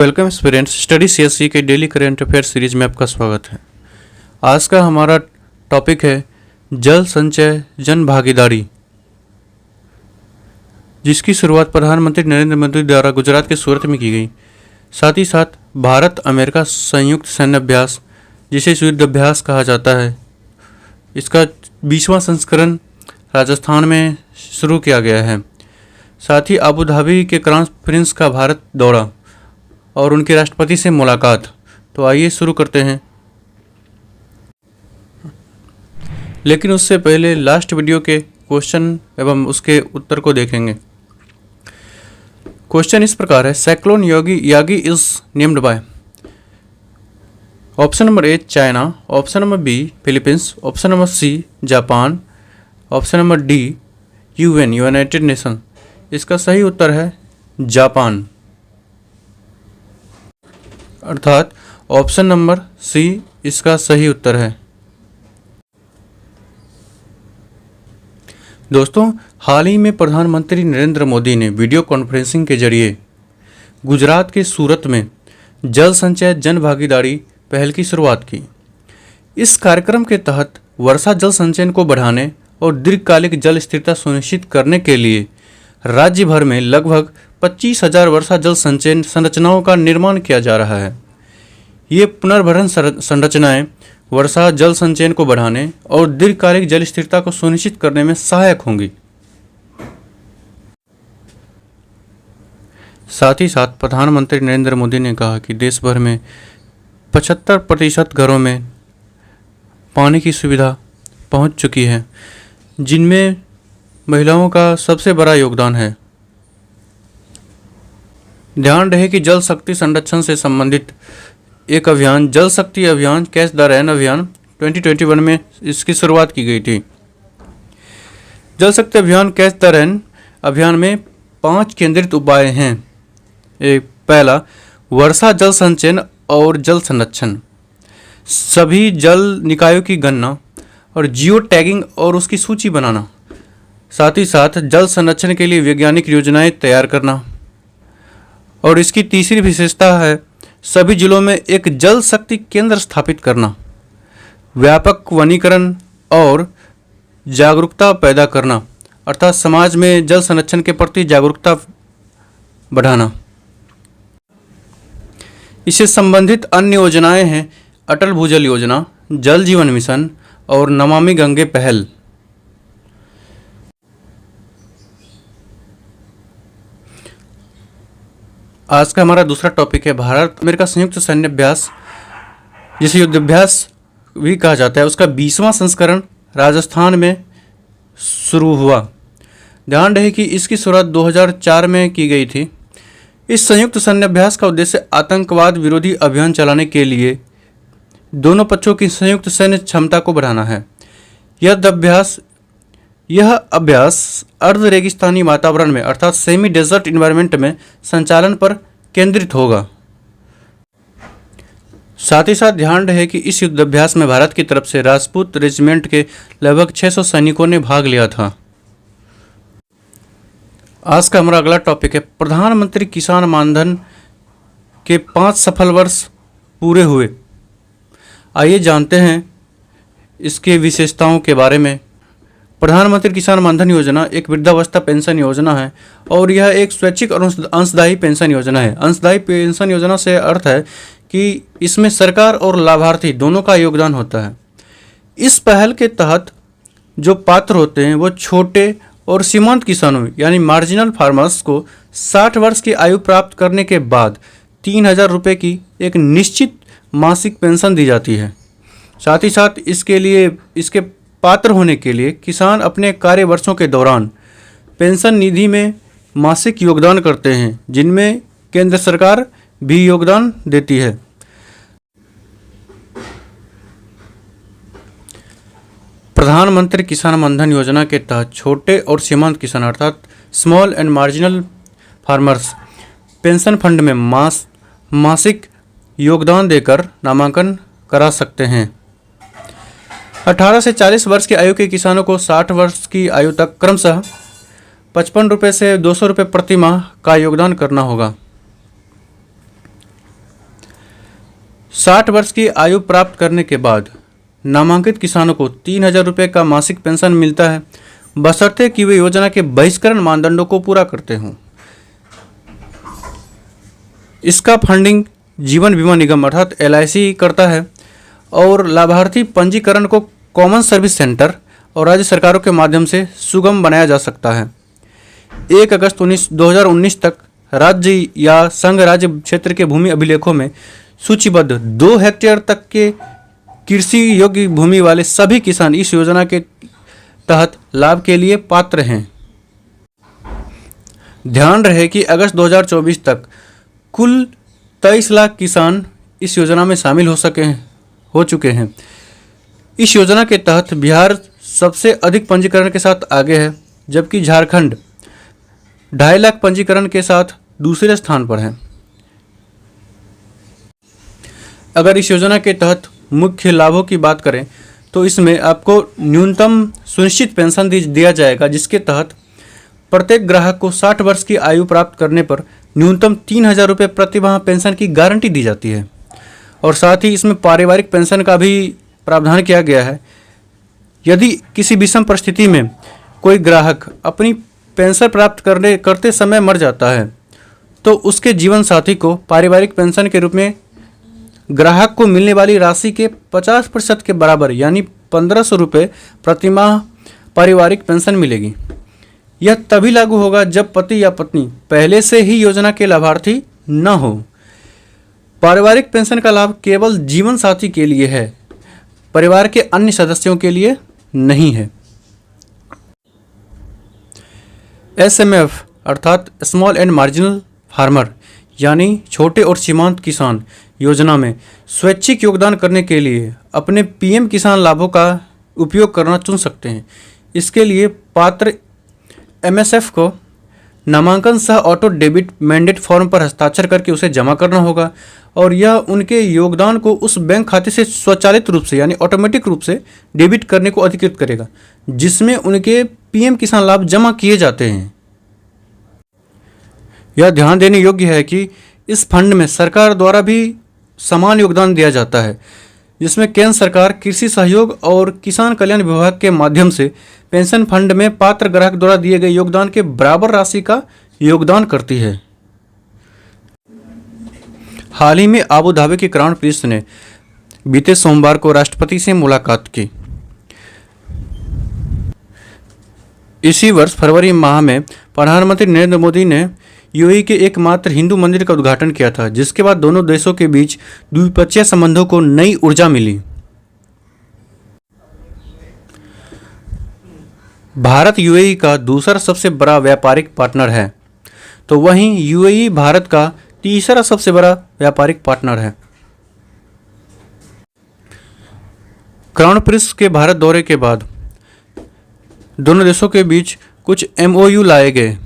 Welcome students, study CSC के daily current affair series में आपका स्वागत है। आज का हमारा टॉपिक है जल संचय जन भागीदारी, जिसकी शुरुआत प्रधानमंत्री नरेंद्र मोदी द्वारा गुजरात के सूरत में की गई। साथ ही साथ भारत अमेरिका संयुक्त सैन्य अभ्यास, जिसे युद्ध अभ्यास कहा जाता है, इसका 20वां संस्करण राजस्थान में शुरू किया गया है। साथ ही अबू धाबी के क्राउन प्रिंस का भारत दौरा और उनके राष्ट्रपति से मुलाकात। तो आइए शुरू करते हैं, लेकिन उससे पहले लास्ट वीडियो के क्वेश्चन एवं उसके उत्तर को देखेंगे। क्वेश्चन इस प्रकार है, cyclone Yagi is named by. Option number A China, option number B Philippines, option number C Japan, option number D UN United Nation. इसका सही उत्तर है जापान, अर्थात ऑप्शन नंबर सी इसका सही उत्तर है। दोस्तों, हाल ही में प्रधानमंत्री नरेंद्र मोदी ने वीडियो कॉन्फ्रेंसिंग के जरिए गुजरात के सूरत में जल संचय जन भागीदारी पहल की शुरुआत की। इस कार्यक्रम के तहत वर्षा जल संचयन को बढ़ाने और दीर्घकालिक जल स्थिरता सुनिश्चित करने के लिए राज्य भर में लगभग 25,000 वर्षा जल संचयन संरचनाओं का निर्माण किया जा रहा है। ये पुनर्भरण संरचनाएं वर्षा जल संचयन को बढ़ाने और दीर्घकालिक जल स्थिरता को सुनिश्चित करने में सहायक होंगी। साथ ही साथ प्रधानमंत्री नरेंद्र मोदी ने कहा कि देश भर में 75% घरों में पानी की सुविधा पहुंच चुकी है, जिनमें महिलाओं का सबसे बड़ा योगदान है। ध्यान रहे कि जल शक्ति संरक्षण से संबंधित एक अभियान जल शक्ति अभियान कैच द रेन अभियान 2021 में इसकी शुरुआत की गई थी। जल शक्ति अभियान कैच द रेन अभियान में 5 केंद्रित उपाय हैं। पहला, वर्षा जल संचयन और जल संरक्षण, सभी जल निकायों की गणना और जियो टैगिंग और उसकी सूची बनाना। साथ ही साथ जल संरक्षण के लिए वैज्ञानिक योजनाएं तैयार करना। और इसकी तीसरी विशेषता है सभी जिलों में एक जल शक्ति केंद्र स्थापित करना, व्यापक वनीकरण और जागरूकता पैदा करना, अर्थात समाज में जल संरक्षण के प्रति जागरूकता बढ़ाना। इससे संबंधित अन्य योजनाएं हैं अटल भूजल योजना, जल जीवन मिशन और नमामि गंगे पहल। आज का हमारा दूसरा टॉपिक है भारत अमेरिका संयुक्त सैन्य अभ्यास, जिसे युद्ध अभ्यास भी कहा जाता है। उसका 20वां संस्करण राजस्थान में शुरू हुआ। ध्यान रहे कि इसकी शुरुआत 2004 में की गई थी। इस संयुक्त सैन्य अभ्यास का उद्देश्य आतंकवाद विरोधी अभियान चलाने के लिए दोनों पक्षों की संयुक्त सैन्य क्षमता को बढ़ाना है। यह अभ्यास अर्ध रेगिस्तानी वातावरण में अर्थात सेमी डेजर्ट इन्वायरमेंट में संचालन पर केंद्रित होगा। साथ ही साथ ध्यान रहे कि इस युद्धाभ्यास में भारत की तरफ से राजपूत रेजिमेंट के लगभग 600 सैनिकों ने भाग लिया था। आज का हमारा अगला टॉपिक है प्रधानमंत्री किसान मानधन के 5 सफल वर्ष पूरे हुए। आइए जानते हैं इसके विशेषताओं के बारे में। प्रधानमंत्री किसान मानधन योजना एक वृद्धावस्था पेंशन योजना है और यह एक स्वैच्छिक और अंशदायी पेंशन योजना है। अंशदायी पेंशन योजना से अर्थ है कि इसमें सरकार और लाभार्थी दोनों का योगदान होता है। इस पहल के तहत जो पात्र होते हैं वो छोटे और सीमांत किसानों यानी मार्जिनल फार्मर्स को 60 वर्ष की आयु प्राप्त करने के बाद 3,000 रुपये की एक निश्चित मासिक पेंशन दी जाती है। साथ ही साथ इसके पात्र होने के लिए किसान अपने कार्य वर्षों के दौरान पेंशन निधि में मासिक योगदान करते हैं, जिनमें केंद्र सरकार भी योगदान देती है। प्रधानमंत्री किसान मानधन योजना के तहत छोटे और सीमांत किसान अर्थात small and marginal farmers pension fund में मासिक योगदान देकर नामांकन करा सकते हैं। 18 से 40 वर्ष की आयु के किसानों को 60 वर्ष की आयु तक क्रमशः 55 रुपये से 200 रुपये प्रति माह का योगदान करना होगा। 60 वर्ष की आयु प्राप्त करने के बाद नामांकित किसानों को 3,000 रुपये का मासिक पेंशन मिलता है, बशर्ते कि वे योजना के बहिष्करण मानदंडों को पूरा करते हों। इसका फंडिंग जीवन बीमा निगम अर्थात LIC करता है और लाभार्थी पंजीकरण को कॉमन सर्विस सेंटर और राज्य सरकारों के माध्यम से सुगम बनाया जा सकता है। 1 अगस्त 2019 तक राज्य या संघ राज्य क्षेत्र के भूमि अभिलेखों में सूचीबद्ध 2 हेक्टेयर तक के कृषि योग्य भूमि वाले सभी किसान इस योजना के तहत लाभ के लिए पात्र हैं। ध्यान रहे कि अगस्त 2024 तक कुल 23 लाख किसान इस योजना में शामिल हो चुके हैं। इस योजना के तहत बिहार सबसे अधिक पंजीकरण के साथ आगे है, जबकि झारखंड 2.5 लाख पंजीकरण के साथ दूसरे स्थान पर है। अगर इस योजना के तहत मुख्य लाभों की बात करें तो इसमें आपको न्यूनतम सुनिश्चित पेंशन दिया जाएगा, जिसके तहत प्रत्येक ग्राहक को 60 वर्ष की आयु प्राप्त करने पर न्यूनतम 3,000 रुपये प्रति माह पेंशन की गारंटी दी जाती है। और साथ ही इसमें पारिवारिक पेंशन का भी प्रावधान किया गया है। यदि किसी विषम परिस्थिति में कोई ग्राहक अपनी पेंशन प्राप्त करते समय मर जाता है तो उसके जीवन साथी को पारिवारिक पेंशन के रूप में ग्राहक को मिलने वाली राशि के 50% के बराबर यानी 1,500 रुपये प्रति माह पारिवारिक पेंशन मिलेगी। यह तभी लागू होगा जब पति या पत्नी पहले से ही योजना के लाभार्थी न हो। पारिवारिक पेंशन का लाभ केवल जीवन साथी के लिए है, परिवार के अन्य सदस्यों के लिए नहीं है। SMF अर्थात स्मॉल एंड मार्जिनल फार्मर यानी छोटे और सीमांत किसान योजना में स्वैच्छिक योगदान करने के लिए अपने PM किसान लाभों का उपयोग करना चुन सकते हैं। इसके लिए पात्र MSF को नामांकन सह ऑटो डेबिट मैंडेट फॉर्म पर हस्ताक्षर करके उसे जमा करना होगा और यह उनके योगदान को उस बैंक खाते से स्वचालित रूप से यानी ऑटोमेटिक रूप से डेबिट करने को अधिकृत करेगा, जिसमें उनके PM किसान लाभ जमा किए जाते हैं। यह ध्यान देने योग्य है कि इस फंड में सरकार द्वारा भी समान योगदान दिया जाता है, जिसमें केंद्र सरकार कृषि सहयोग और किसान कल्याण विभाग के माध्यम से पेंशन फंड में पात्र ग्राहक द्वारा दिए गए योगदान के बराबर राशि का योगदान करती है। हाल ही में आबू धाबी की क्राउन प्रिंस ने बीते सोमवार को राष्ट्रपति से मुलाकात की। इसी वर्ष फरवरी माह में प्रधानमंत्री नरेंद्र मोदी ने UAE के एकमात्र हिंदू मंदिर का उद्घाटन किया था, जिसके बाद दोनों देशों के बीच द्विपक्षीय संबंधों को नई ऊर्जा मिली। भारत UAE का दूसरा सबसे बड़ा व्यापारिक पार्टनर है, तो वहीं UAE भारत का तीसरा सबसे बड़ा व्यापारिक पार्टनर है। क्राउन प्रिंस के भारत दौरे के बाद दोनों देशों के बीच कुछ MOU लाए गए,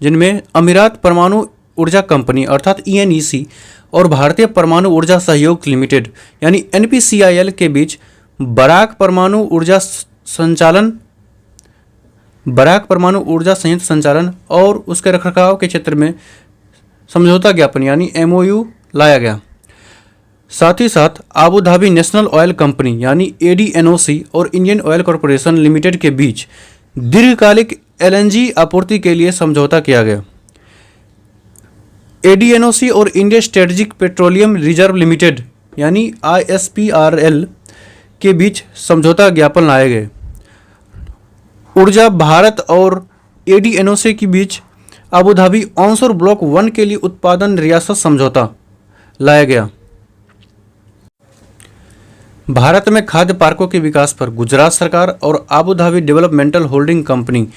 जिनमें अमीरात परमाणु ऊर्जा कंपनी अर्थात ENEC और भारतीय परमाणु ऊर्जा सहयोग लिमिटेड यानी NPCIL के बीच बराक परमाणु ऊर्जा संयंत्र संचालन और उसके रखरखाव के क्षेत्र में समझौता ज्ञापन यानी MOU लाया गया। साथ ही साथ Abu Dhabi national oil company यानी ADNOC और इंडियन ऑयल कॉरपोरेशन लिमिटेड के बीच दीर्घकालिक LNG आपूर्ति के लिए समझौता किया गया। ADNOC और India strategic petroleum reserve limited यानी ISPRL के बीच समझौता ज्ञापन लाए गए। ऊर्जा भारत और ADNOC के बीच आबू धाबी ऑनशोर ब्लॉक 1 के लिए उत्पादन रियासत समझौता लाया गया। भारत में खाद्य पार्कों के विकास पर गुजरात सरकार और Abu Dhabi developmental holding company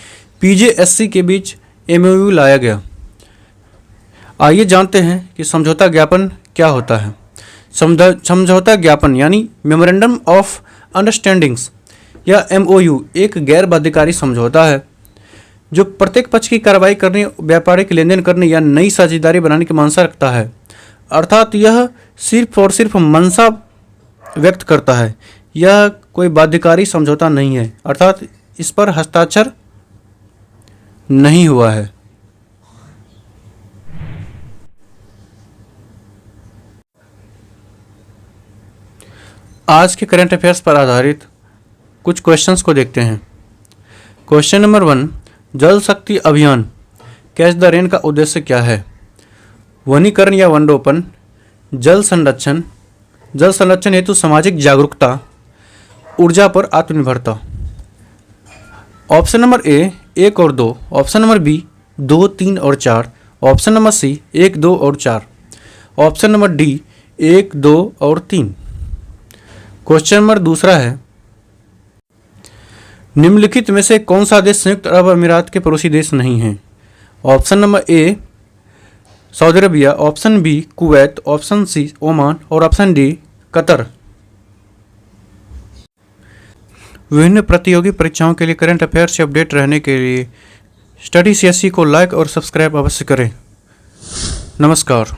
PJSC के बीच MOU लाया गया। आइए जानते हैं कि समझौता ज्ञापन क्या होता है। समझौता ज्ञापन यानी मेमोरेंडम ऑफ अंडरस्टैंडिंग्स या MOU एक गैर बाध्यकारी समझौता है जो प्रत्येक पक्ष की कार्रवाई करने, व्यापारिक लेन देन करने या नई साझेदारी बनाने की मंशा रखता है। अर्थात यह सिर्फ और सिर्फ मंशा व्यक्त करता है, यह कोई बाध्यकारी समझौता नहीं है, अर्थात इस पर हस्ताक्षर नहीं हुआ है। आज के करंट अफेयर्स पर आधारित कुछ क्वेश्चंस को देखते हैं। क्वेश्चन नंबर 1, जल शक्ति अभियान कैच द रेन का उद्देश्य क्या है? वनीकरण या वनरोपण, जल संरक्षण हेतु सामाजिक जागरूकता, ऊर्जा पर आत्मनिर्भरता। ऑप्शन नंबर ए 1 और 2, ऑप्शन नंबर बी 2, 3 और 4, ऑप्शन नंबर सी 1, 2 और 4, ऑप्शन नंबर डी 1, 2 और 3। क्वेश्चन नंबर दूसरा है, निम्नलिखित में से कौन सा देश संयुक्त अरब अमीरात के पड़ोसी देश नहीं है? Option number A Saudi Arabia, option B Kuwait, option C Oman और ऑप्शन डी कतर। विभिन्न प्रतियोगी परीक्षाओं के लिए करंट अफेयर से अपडेट रहने के लिए स्टडी CSE को लाइक और सब्सक्राइब अवश्य करें। नमस्कार।